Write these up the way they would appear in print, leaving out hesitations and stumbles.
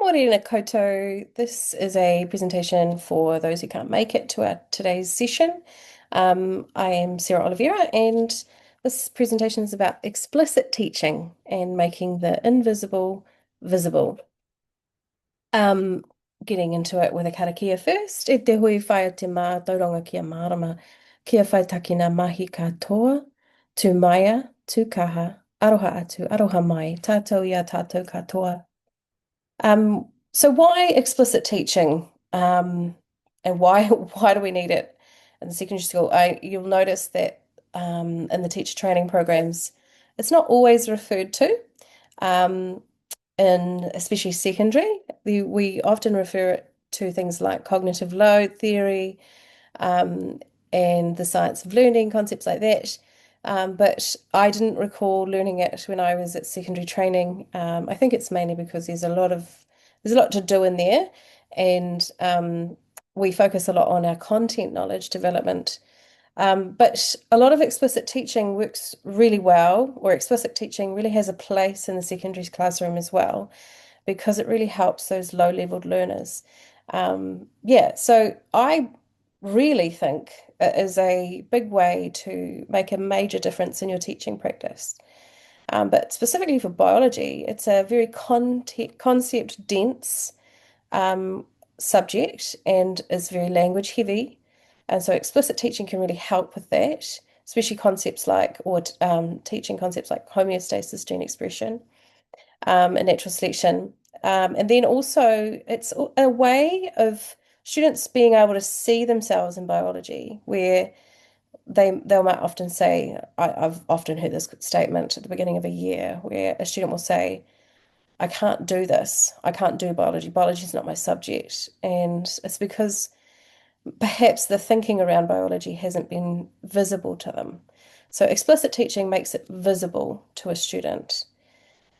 Morena koutou. This is a presentation for those who can't make it to our today's session. I am Sarah Oliveira, and this presentation is about explicit teaching and making the invisible visible. Um, Getting into it with a karakia first. E te hui whaia te mā tauranga kia mārama, kia whai takina mahi katoa, tū maia, tū kaha, aroha atu, aroha mai, tātou ia tātou katoa. So why explicit teaching? And why why do we need it in the secondary school? You'll notice that in the teacher training programs, it's not always referred to. Um, in especially secondary, we often refer it to things like cognitive load theory, um, and the science of learning, concepts like that. But I didn't recall learning it when I was at secondary training. I think it's mainly because there's a lot to do in there, and we focus a lot on our content knowledge development. But a lot of explicit teaching works really well, or explicit teaching really has a place in the secondary classroom as well, because it really helps those low-leveled learners. Yeah, so I really think it is a big way to make a major difference in your teaching practice. But specifically for biology, it's a very concept dense um, subject and is very language heavy. And so explicit teaching can really help with that, especially concepts like, or teaching concepts like homeostasis, gene expression, and natural selection. And then also, it's a way of students being able to see themselves in biology, where they might often say, I've often heard this statement at the beginning of a year, where a student will say, I can't do this. I can't do biology. Biology is not my subject. And it's because perhaps the thinking around biology hasn't been visible to them. So explicit teaching makes it visible to a student,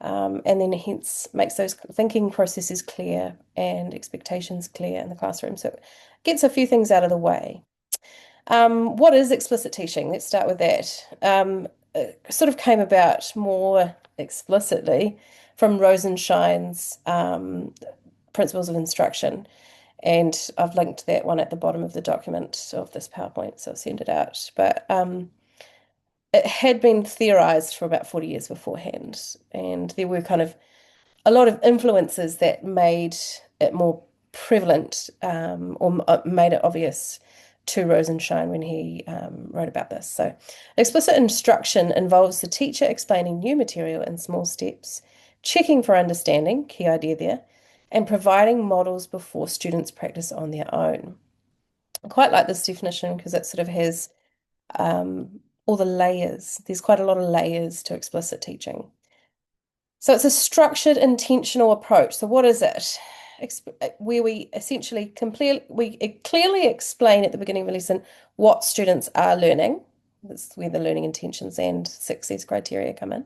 and then hence makes those thinking processes clear and expectations clear in the classroom. So it gets a few things out of the way. What is explicit teaching? Let's start with that. It sort of came about more explicitly from Rosenshine's Principles of Instruction. And I've linked that one at the bottom of the document of this PowerPoint, so I'll send it out. But it had been theorized for about 40 years beforehand, and there were kind of a lot of influences that made it more prevalent, or made it obvious to Rosenshine when he wrote about this. So, explicit instruction involves the teacher explaining new material in small steps, checking for understanding, key idea there, and providing models before students practice on their own. I quite like this definition because it sort of has all the layers. There's quite a lot of layers to explicit teaching. So it's a structured, intentional approach. So what is it? Where we essentially we clearly explain at the beginning of the lesson what students are learning. That's where the learning intentions and success criteria come in.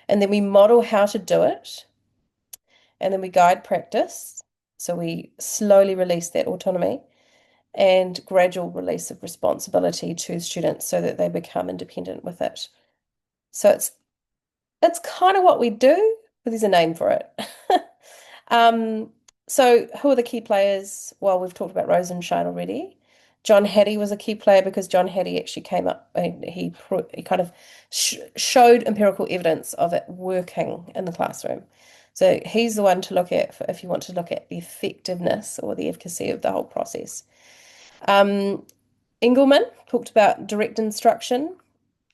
And then we model how to do it. And then we guide practice. So we slowly release that autonomy and gradual release of responsibility to students so that they become independent with it. So it's kind of what we do, but there's a name for it. Um, so who are the key players? Well, we've talked about Rosenshine already. John Hattie was a key player because John Hattie actually came up and he kind of showed empirical evidence of it working in the classroom. So he's the one to look at if you want to look at the effectiveness or the efficacy of the whole process. Engelman talked about direct instruction.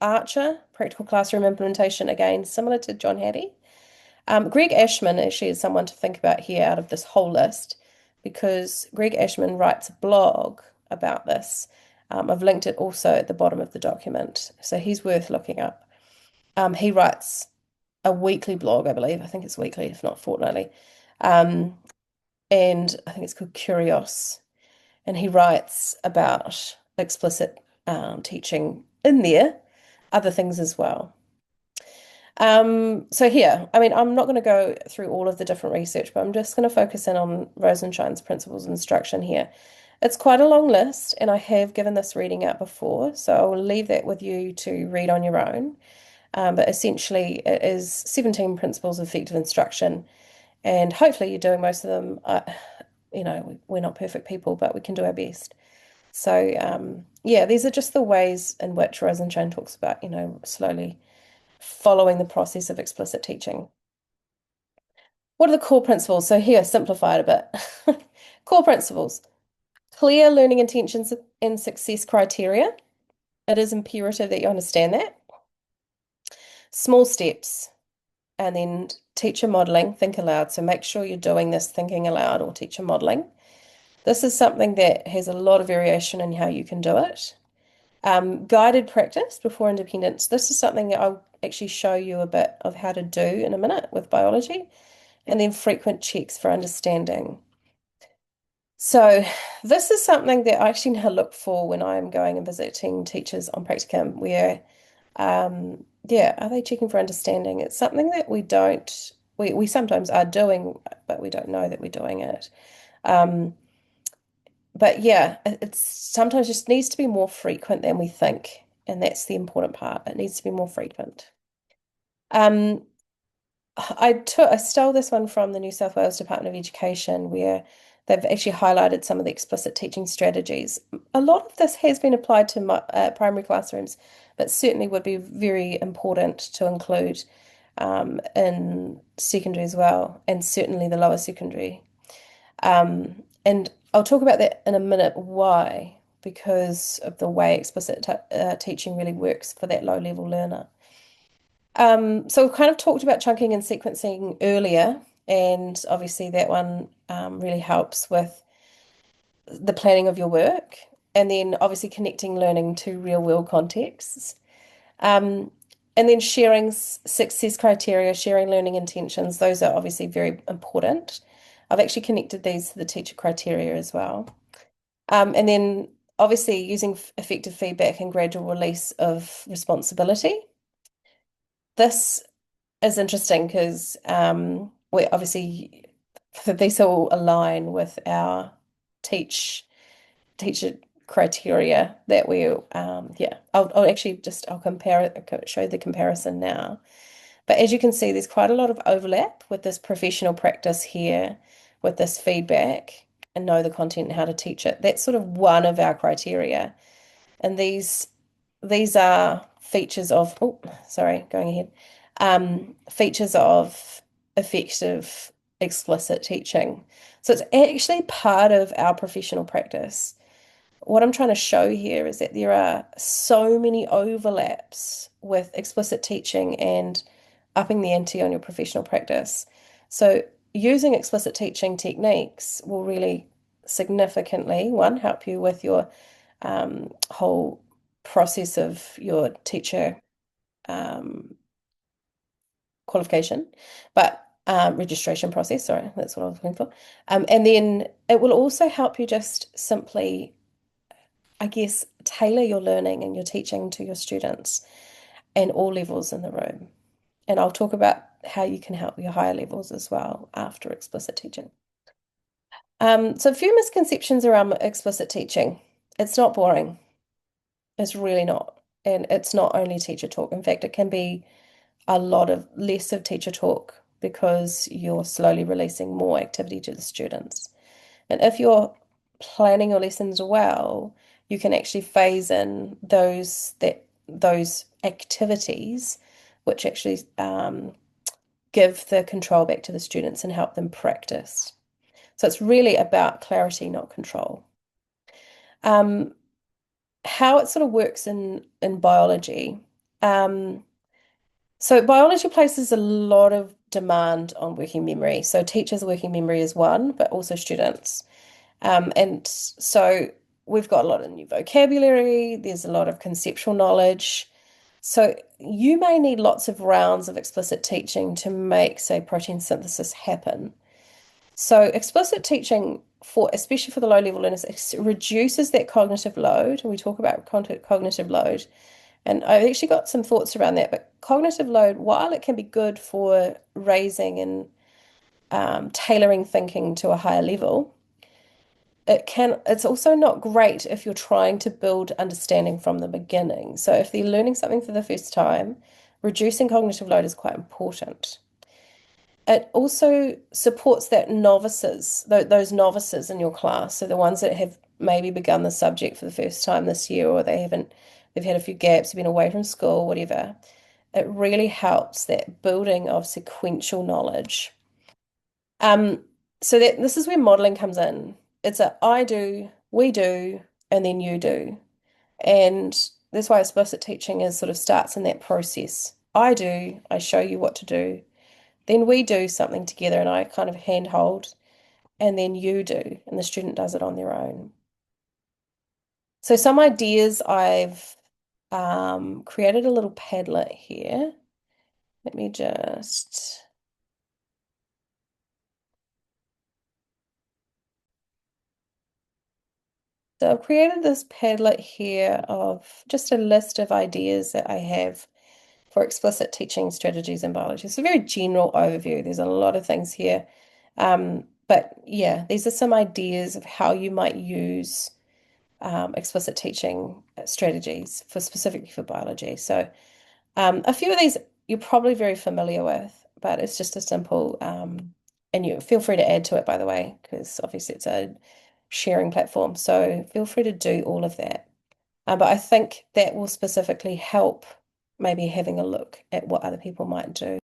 Archer, practical classroom implementation, again, similar to John Hattie. Greg Ashman actually is someone to think about here out of this whole list because Greg Ashman writes a blog about this. I've linked it also at the bottom of the document, so he's worth looking up. He writes a weekly blog, I believe. I think it's weekly, if not fortnightly. And I think it's called Curios. And he writes about explicit teaching in there, other things as well. So here, I mean, I'm not going to go through all of the different research, but I'm just going to focus in on Rosenshine's principles of instruction here. It's quite a long list, and I have given this reading out before, so I'll leave that with you to read on your own. But essentially, it is 17 principles of effective instruction, And hopefully you're doing most of them. We're not perfect people, but we can do our best. So, yeah, these are just the ways in which Rose and Joan talks about, slowly following the process of explicit teaching. What are the core principles? So here, simplified a bit. Core principles: clear learning intentions and success criteria. It is imperative that you understand that. Small steps, and then teacher modeling, think aloud. So make sure you're doing this thinking aloud or teacher modeling. This is something that has a lot of variation in how you can do it. Guided practice before independence. This is something that I'll actually show you a bit of how to do in a minute with biology. And then frequent checks for understanding. So this is something that I actually now look for when I'm going and visiting teachers on practicum, where, yeah, are they checking for understanding? It's something that we sometimes are doing, but we don't know that we're doing it. Um, but yeah, it's sometimes just needs to be more frequent than we think. And that's the important part. It needs to be more frequent. Um, I stole this one from the New South Wales Department of Education, where they've actually highlighted some of the explicit teaching strategies. A lot of this has been applied to primary classrooms, but certainly would be very important to include in secondary as well, and certainly the lower secondary. And I'll talk about that in a minute. Why? Because of the way explicit teaching really works for that low level learner. So we've kind of talked about chunking and sequencing earlier, and obviously that one really helps with the planning of your work, and then obviously connecting learning to real world contexts. Um, and then sharing success criteria, sharing learning intentions, those are obviously very important. I've actually connected these to the teacher criteria as well. And then obviously using effective feedback and gradual release of responsibility. This is interesting because we obviously these all align with our teacher criteria that we yeah I'll actually just I'll show the comparison now. But as you can see, there's quite a lot of overlap with this professional practice here, with this feedback and know the content and how to teach it. That's sort of one of our criteria. And these are features of, oh, sorry, going ahead, features of effective explicit teaching. So it's actually part of our professional practice. What I'm trying to show here is that there are so many overlaps with explicit teaching and upping the ante on your professional practice. So using explicit teaching techniques will really significantly, one, help you with your whole process of your teacher um, qualification, but registration process, sorry, that's what I was looking for. And then it will also help you just simply, I guess, tailor your learning and your teaching to your students and all levels in the room. And I'll talk about how you can help your higher levels as well after explicit teaching. So a few misconceptions around explicit teaching. It's not boring. It's really not. And it's not only teacher talk. In fact, it can be a lot of less of teacher talk because you're slowly releasing more activity to the students. And if you're planning your lessons well, you can actually phase in those activities which actually give the control back to the students and help them practice. So it's really about clarity, not control. Um, how it sort of works in biology. So biology places a lot of demand on working memory. So teachers' working memory is one, but also students. And so we've got a lot of new vocabulary, there's a lot of conceptual knowledge. So you may need lots of rounds of explicit teaching to make, say, protein synthesis happen. So explicit teaching for, especially for the low level learners, it reduces that cognitive load. And we talk about cognitive load. And I've actually got some thoughts around that. But cognitive load, while it can be good for raising and tailoring thinking to a higher level, it's also not great if you're trying to build understanding from the beginning. So if they're learning something for the first time, reducing cognitive load is quite important. It also supports that those novices in your class, so the ones that have maybe begun the subject for the first time this year, or they've had a few gaps, they've been away from school, whatever. It really helps that building of sequential knowledge. Um, so that this is where modeling comes in. It's a I do, we do, and then you do. And that's why explicit teaching is sort of starts in that process. I do, I show you what to do. Then we do something together and I kind of handhold, and then you do, and the student does it on their own. So some ideas I've created a little Padlet here. Let me just, so I've created this Padlet here of just a list of ideas that I have for explicit teaching strategies in biology. It's a very general overview. There's a lot of things here. But yeah, these are some ideas of how you might use explicit teaching strategies for specifically for biology. So a few of these you're probably very familiar with, but it's just a simple, and you feel free to add to it, by the way, because obviously it's a sharing platform. So feel free to do all of that. But I think that will specifically help maybe having a look at what other people might do.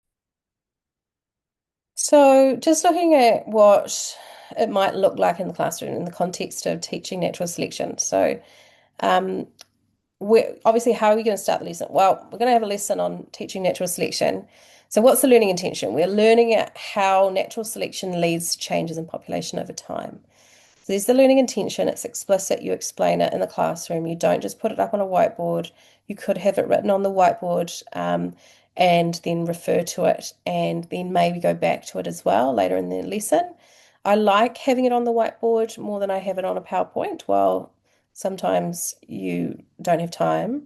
So just looking at what it might look like in the classroom in the context of teaching natural selection. So um, we're obviously, how are we going to start the lesson? Well, we're going to have a lesson on teaching natural selection. So what's the learning intention? We're learning at how natural selection leads to changes in population over time. So there's the learning intention. It's explicit. You explain it in the classroom. You don't just put it up on a whiteboard. You could have it written on the whiteboard, and then refer to it and then maybe go back to it as well later in the lesson. I like having it on the whiteboard more than I have it on a PowerPoint. Well, sometimes you don't have time.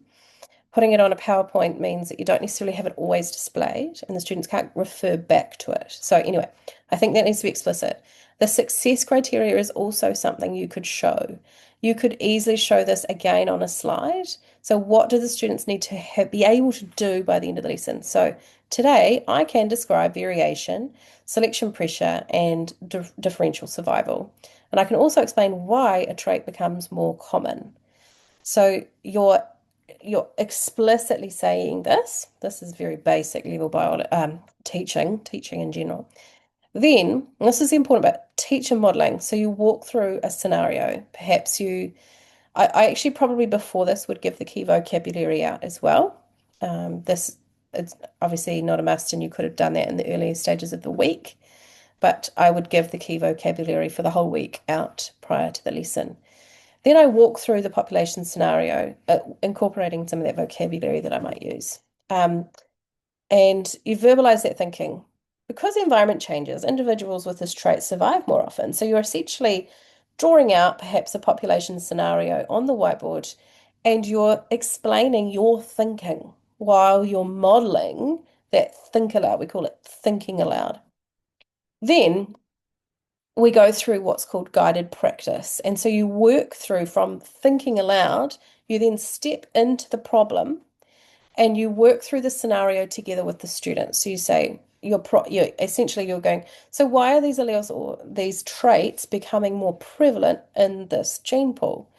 Putting it on a PowerPoint means that you don't necessarily have it always displayed and the students can't refer back to it. So anyway, I think that needs to be explicit. The success criteria is also something you could show. You could easily show this again on a slide. So what do the students need to be able to do by the end of the lesson? So today I can describe variation, selection pressure, and differential survival. And I can also explain why a trait becomes more common. So you're explicitly saying this. This is very basic level biology, teaching in general. Then, and this is the important bit, teacher modeling. So you walk through a scenario. Perhaps I actually probably before this would give the key vocabulary out as well. This it's obviously not a must, and you could have done that in the earlier stages of the week, but I would give the key vocabulary for the whole week out prior to the lesson. Then I walk through the population scenario, incorporating some of that vocabulary that I might use. And you verbalize that thinking. Because the environment changes, individuals with this trait survive more often. So you're essentially drawing out perhaps a population scenario on the whiteboard and you're explaining your thinking while you're modeling that think aloud. We call it thinking aloud. Then we go through what's called guided practice. And so you work through from thinking aloud, you then step into the problem and you work through the scenario together with the students. So you say, you're essentially you're going, so why are these alleles or these traits becoming more prevalent in this gene pool?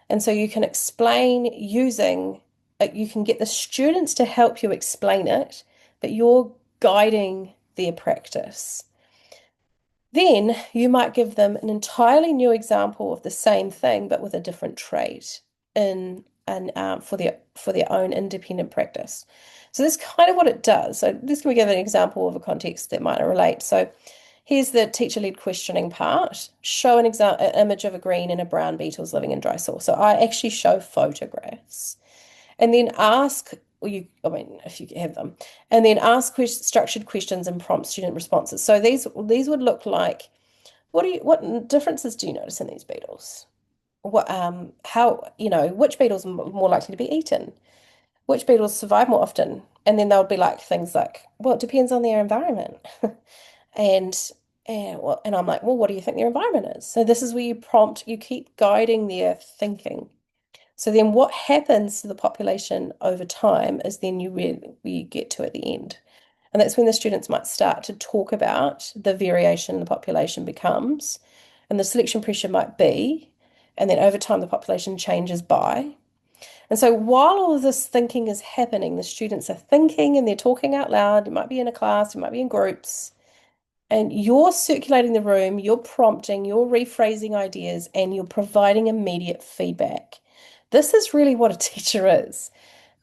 And so you can explain using, you can get the students to help you explain it, but you're guiding their practice. Then you might give them an entirely new example of the same thing, but with a different trait in and for their own independent practice. So this is kind of what it does. So this can we give an example of a context that might relate. So here's the teacher-led questioning part. Show an image of a green and a brown beetles living in dry soil. So I actually show photographs and then ask, or you, I mean, if you have them, and then ask structured questions and prompt student responses. So these would look like, what differences do you notice in these beetles? What how which beetles are more likely to be eaten? Which beetles survive more often? And then there would be like things like, well, it depends on their environment. And and I'm like, well, what do you think their environment is? So this is where you keep guiding their thinking. So then what happens to the population over time is then you get to at the end. And that's when the students might start to talk about the variation the population becomes, and the selection pressure might be, and then over time the population changes by. And so while all of this thinking is happening, the students are thinking and they're talking out loud. It might be in a class, it might be in groups, and you're circulating the room, you're prompting, you're rephrasing ideas, and you're providing immediate feedback. This is really what a teacher is.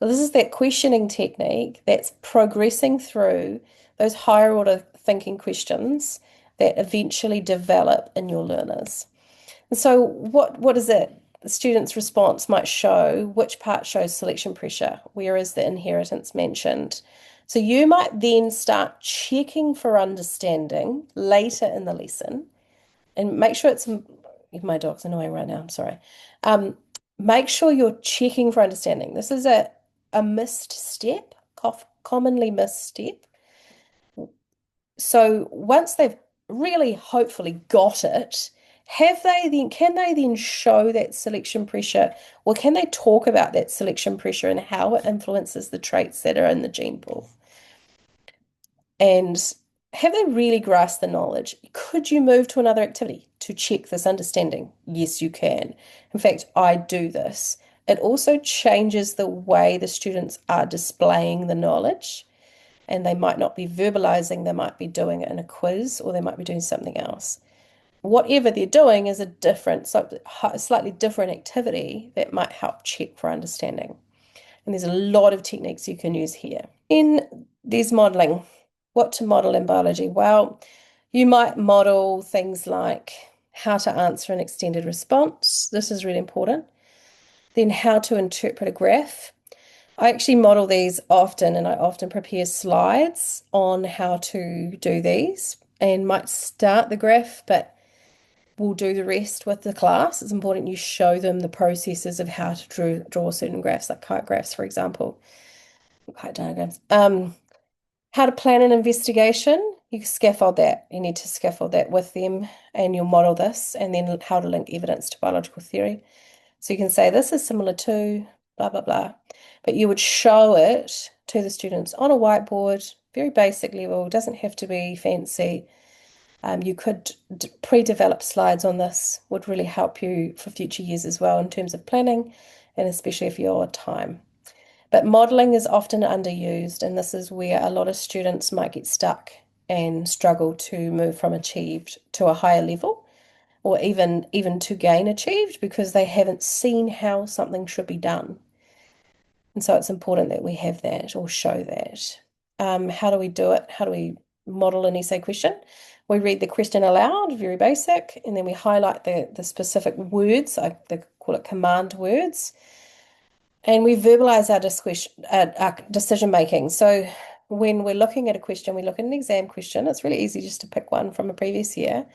So this is that questioning technique that's progressing through those higher order thinking questions that eventually develop in your learners. And so what is it? The student's response might show which part shows selection pressure, where is the inheritance mentioned. So you might then start checking for understanding later in the lesson and make sure it's my dog's annoying right now, I'm sorry. Um, Make sure you're checking for understanding. This is a missed step, commonly missed step. So once they've really hopefully got it, can they then show that selection pressure, or can they talk about that selection pressure and how it influences the traits that are in the gene pool? And have they really grasped the knowledge? Could you move to another activity to check this understanding? Yes, you can. In fact, I do this. It also changes the way the students are displaying the knowledge, and they might not be verbalizing, they might be doing it in a quiz, or they might be doing something else. Whatever they're doing is a slightly different activity that might help check for understanding. And there's a lot of techniques you can use here. In there's modeling. What to model in biology? Well, you might model things like how to answer an extended response. This is really important. Then how to interpret a graph. I actually model these often, and I often prepare slides on how to do these and might start the graph, but we'll do the rest with the class. It's important you show them the processes of how to draw certain graphs, like kite graphs, for example, kite diagrams. How to plan an investigation. You scaffold that. You need to scaffold that with them, and you'll model this, and then how to link evidence to biological theory. So you can say this is similar to blah, blah, blah. But you would show it to the students on a whiteboard, very basic level, doesn't have to be fancy. You could pre-develop slides on this, would really help you for future years as well in terms of planning, and especially for your time. But modeling is often underused, and this is where a lot of students might get stuck and struggle to move from achieved to a higher level, or even to gain achieved, because they haven't seen how something should be done. And so it's important that we have that or show that. How do we do it? How do we model an essay question? We read the question aloud, very basic, and then we highlight the specific words. They call it command words. And we verbalize our decision making. So when we're looking at a question, we look at an exam question. It's really easy just to pick one from a previous year.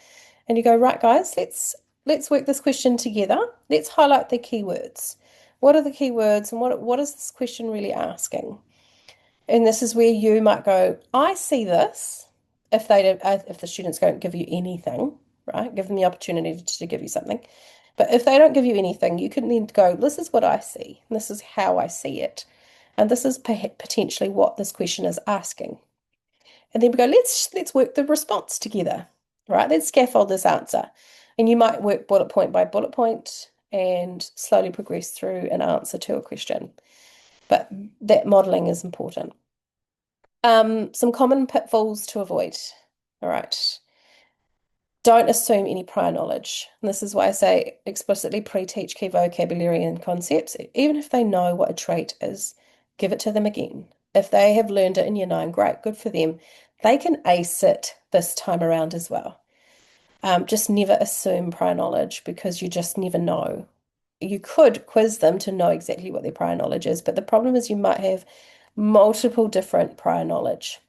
And you go, right, guys, let's work this question together. Let's highlight the keywords. What are the keywords, and what is this question really asking? And this is where you might go, I see this, if the students don't give you anything, right? Give them the opportunity to give you something. But if they don't give you anything, you can then go, this is what I see, and this is how I see it. And this is potentially what this question is asking. And then we go, let's work the response together, right? Let's scaffold this answer. And you might work bullet point by bullet point and slowly progress through an answer to a question. But that modeling is important. Some common pitfalls to avoid. All right. Don't assume any prior knowledge. And this is why I say explicitly pre-teach key vocabulary and concepts. Even if they know what a trait is, give it to them again. If they have learned it in year 9, great, good for them. They can ace it this time around as well. Just never assume prior knowledge, because you just never know. You could quiz them to know exactly what their prior knowledge is, but the problem is you might have multiple different prior knowledge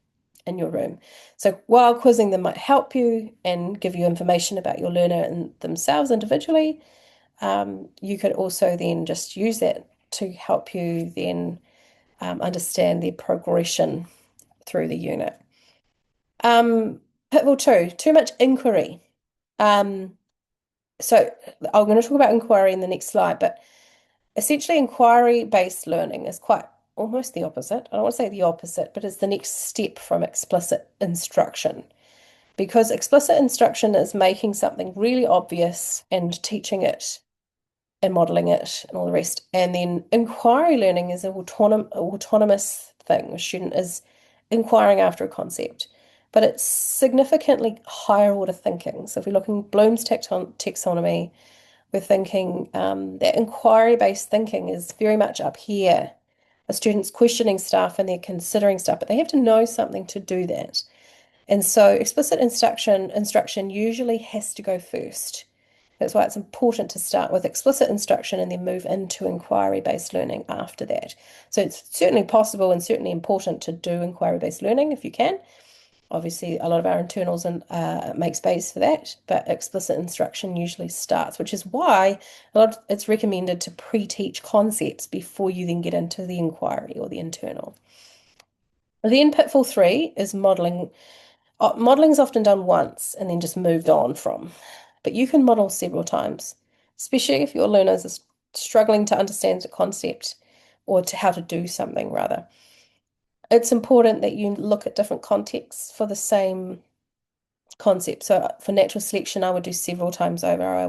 in your room. So while quizzing them might help you and give you information about your learner and themselves individually, you could also then just use that to help you then understand their progression through the unit. Pitfall 2, too much inquiry. So I'm going to talk about inquiry in the next slide, but essentially inquiry-based learning is quite almost the opposite. I don't want to say the opposite, but it's the next step from explicit instruction. Because explicit instruction is making something really obvious and teaching it and modeling it and all the rest. And then inquiry learning is an autonomous thing. A student is inquiring after a concept, but it's significantly higher order thinking. So if we're looking at Bloom's taxonomy, we're thinking that inquiry-based thinking is very much up here. A student's questioning stuff and they're considering stuff, but they have to know something to do that. And so explicit instruction usually has to go first. That's why it's important to start with explicit instruction and then move into inquiry-based learning after that. So it's certainly possible and certainly important to do inquiry-based learning if you can. Obviously, a lot of our internals make space for that, but explicit instruction usually starts, which is why it's recommended to pre-teach concepts before you then get into the inquiry or the internal. Then pitfall 3 is modeling. Modeling is often done once and then just moved on from, but you can model several times, especially if your learners are struggling to understand a concept or to how to do something rather. It's important that you look at different contexts for the same concept. So for natural selection, I would do several times over. I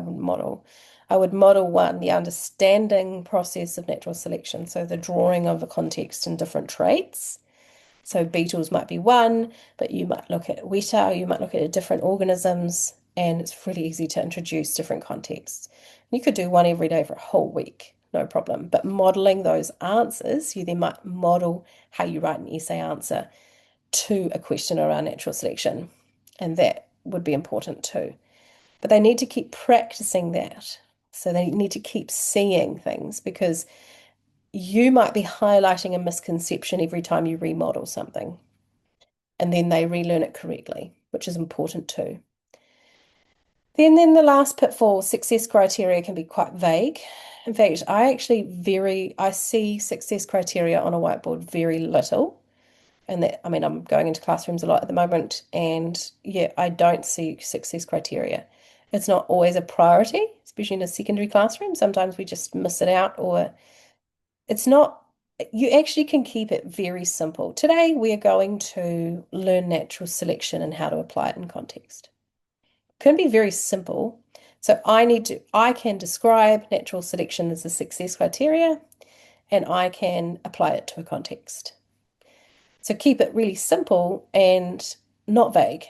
would model one, the understanding process of natural selection. So the drawing of a context and different traits. So beetles might be one, but you might look at weta, you might look at different organisms, and it's really easy to introduce different contexts. You could do one every day for a whole week, no problem. But modeling those answers, you then might model how you write an essay answer to a question around natural selection. And that would be important too. But they need to keep practicing that. So they need to keep seeing things because you might be highlighting a misconception every time you remodel something. And then they relearn it correctly, which is important too. Then the last pitfall, success criteria can be quite vague. In fact, I see success criteria on a whiteboard very little. And that, I mean, I'm going into classrooms a lot at the moment, and yeah, I don't see success criteria. It's not always a priority, especially in a secondary classroom. Sometimes we just miss it out, or it's not, you actually can keep it very simple. Today, we're going to learn natural selection and how to apply it in context. It can be very simple. So I can describe natural selection as a success criteria, and I can apply it to a context. So keep it really simple and not vague.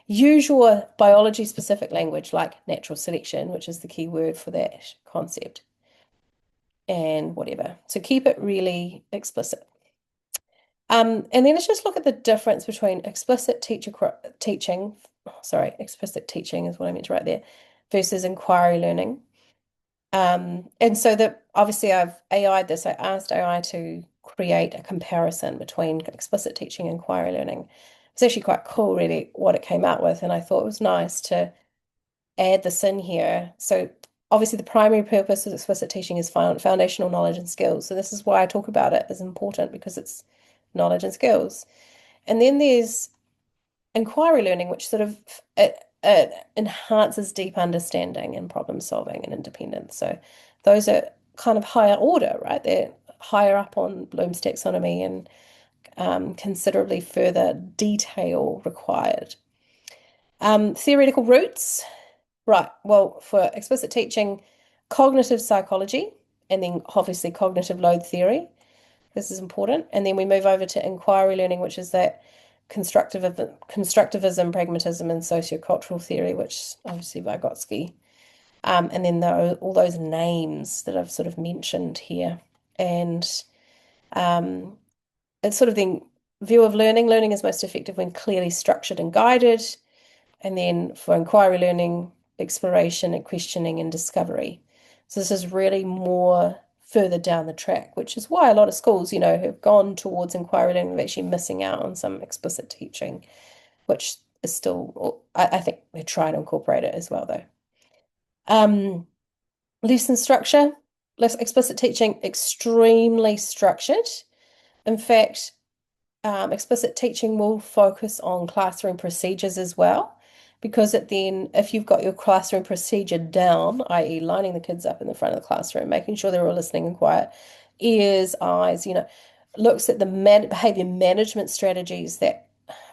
Use your biology specific language like natural selection, which is the key word for that concept, and whatever. So keep it really explicit. And then let's just look at the difference between explicit teaching, explicit teaching is what I meant to write there, versus inquiry learning. And so that obviously I've AI'd this. I asked AI to create a comparison between explicit teaching and inquiry learning. It's actually quite cool, really, what it came out with, and I thought it was nice to add this in here. So obviously the primary purpose of explicit teaching is foundational knowledge and skills. So this is why I talk about it as important because it's knowledge and skills. And then there's inquiry learning, which sort of it enhances deep understanding and problem solving and independence. So those are kind of higher order, right? They're higher up on Bloom's taxonomy and considerably further detail required. Theoretical roots, right? Well, for explicit teaching, cognitive psychology, and then obviously cognitive load theory. This is important. And then we move over to inquiry learning, which is that constructivism, pragmatism, and sociocultural theory, which obviously Vygotsky. And then all those names that I've sort of mentioned here. And it's sort of the view of learning. Learning is most effective when clearly structured and guided. And then for inquiry learning, exploration and questioning and discovery. So this is really more further down the track, which is why a lot of schools, have gone towards inquiry learning, are actually missing out on some explicit teaching, which is still, I think they try to incorporate it as well, though. Lesson structure, less explicit teaching, extremely structured. In fact, explicit teaching will focus on classroom procedures as well. Because if you've got your classroom procedure down, i.e. lining the kids up in the front of the classroom, making sure they're all listening and quiet, ears, eyes, looks at the behavior management strategies that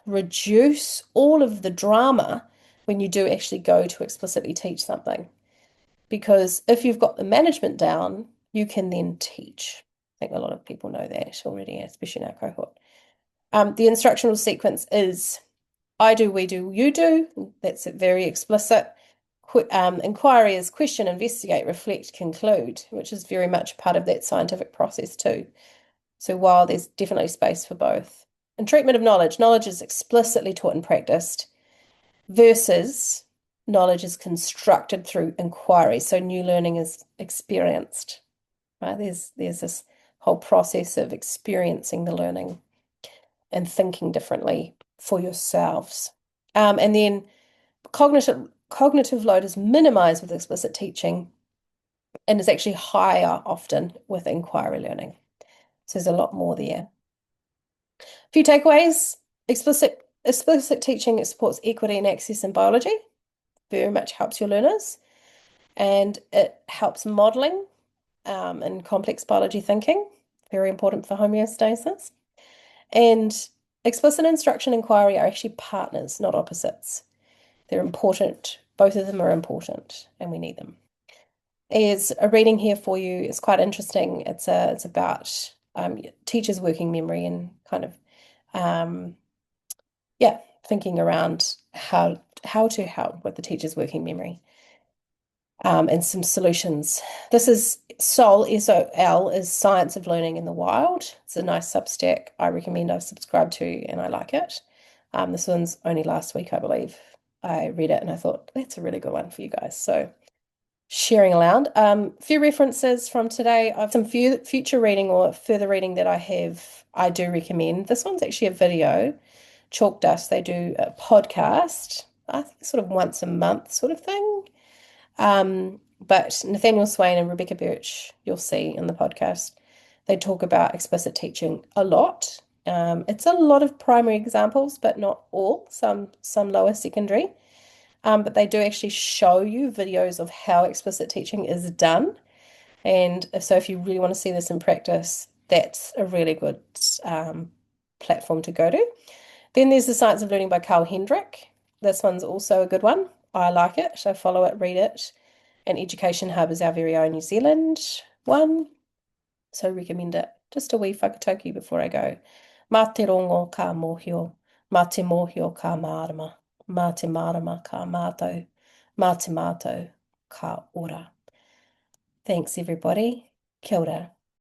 reduce all of the drama when you do actually go to explicitly teach something. Because if you've got the management down, you can then teach. I think a lot of people know that already, especially in our cohort. The instructional sequence is I do, we do, you do. That's very explicit. Inquiry is question, investigate, reflect, conclude, which is very much part of that scientific process too. So while there's definitely space for both. And treatment of knowledge, knowledge is explicitly taught and practiced versus knowledge is constructed through inquiry. So new learning is experienced, right? There's this whole process of experiencing the learning and thinking differently for yourselves. And then cognitive load is minimized with explicit teaching and is actually higher often with inquiry learning. So there's a lot more there. A few takeaways. Explicit teaching supports equity and access in biology, very much helps your learners, and it helps modeling and complex biology thinking, very important for homeostasis. And explicit instruction inquiry are actually partners, not opposites. They're important. Both of them are important, and we need them. There's a reading here for you. It's quite interesting. It's about teachers' working memory and kind of thinking around how to help with the teacher's working memory. And some solutions. This is SOL, S-O-L, is Science of Learning in the Wild. It's a nice Substack. I recommend. I've subscribed to and I like it. This one's only last week, I believe. I read it and I thought, that's a really good one for you guys. So sharing aloud. Few references from today. I've some future reading or further reading that I do recommend. This one's actually a video. Chalk Dust, they do a podcast, I think sort of once a month sort of thing. But Nathaniel Swain and Rebecca Birch, you'll see in the podcast, they talk about explicit teaching a lot. It's a lot of primary examples, but not all, some lower secondary. But they do actually show you videos of how explicit teaching is done. And so if you really want to see this in practice, that's a really good platform to go to. Then there's The Science of Learning by Carl Hendrick. This one's also a good one. I like it. So follow it, read it. And Education Hub is our very own New Zealand one. So recommend it. Just a wee whakatauki before I go. Mā te rongo ka mōhio. Mā te mōhio ka mārama. Mā te mārama ka mātou. Mā te mātou ka ora. Thanks, everybody. Kia ora.